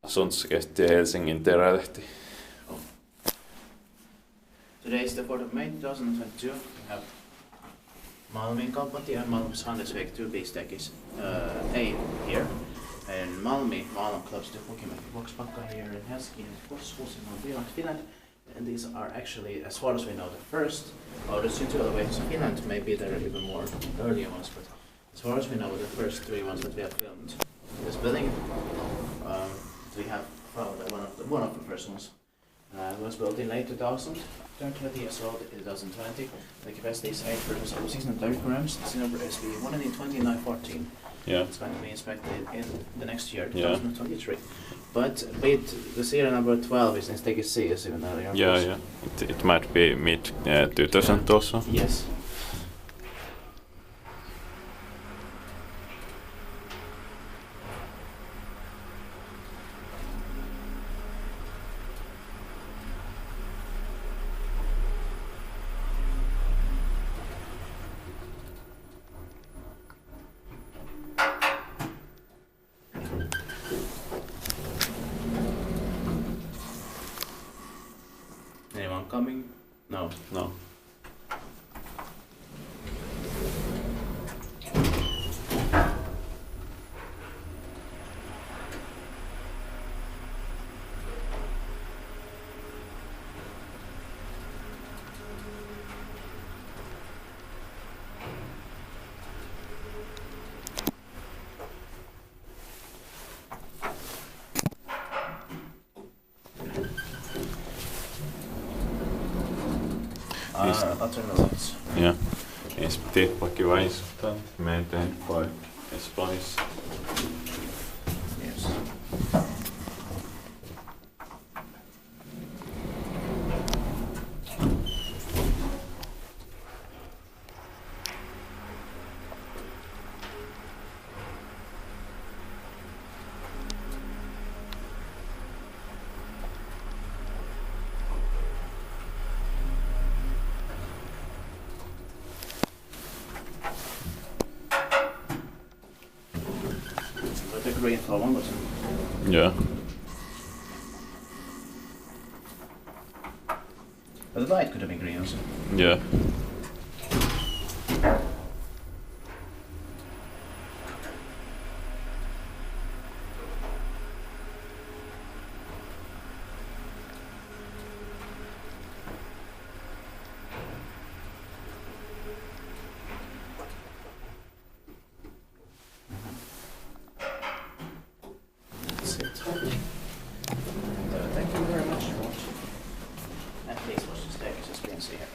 Suntsakesti ja Helsingin Terälehti. Today is the 4th of May 2022. We have Malmin Kauppatie and Malmis Handelsväg 2 B-stack A here. And Malmi, close to Boxbacka here in Helsinki and Finland. And these are actually, as far as we know, the first of the two elevators in Finland. Maybe there are even more earlier ones, but as far as we know, the first three ones that we have filmed. This building we have found one of the first ones. It was built in late 2000, turned 20 years old in 2020. The capacity is 8 rooms of 630 grams. The number is B12914. Yeah. It's going to be inspected in the next year, 2023. Yeah. But the serial number 12 is in Stage C, is even earlier. Yeah. It might be mid 2000 also. Yes. Anyone coming? No. No. Alternatives. Ja. Inspecteerpakkiewijzigstand, maintained by Spice. Yes. The green for one button. Yeah. But the light could have been green also. Yeah. Thank you very much for watching. And please watch the staircase experience here.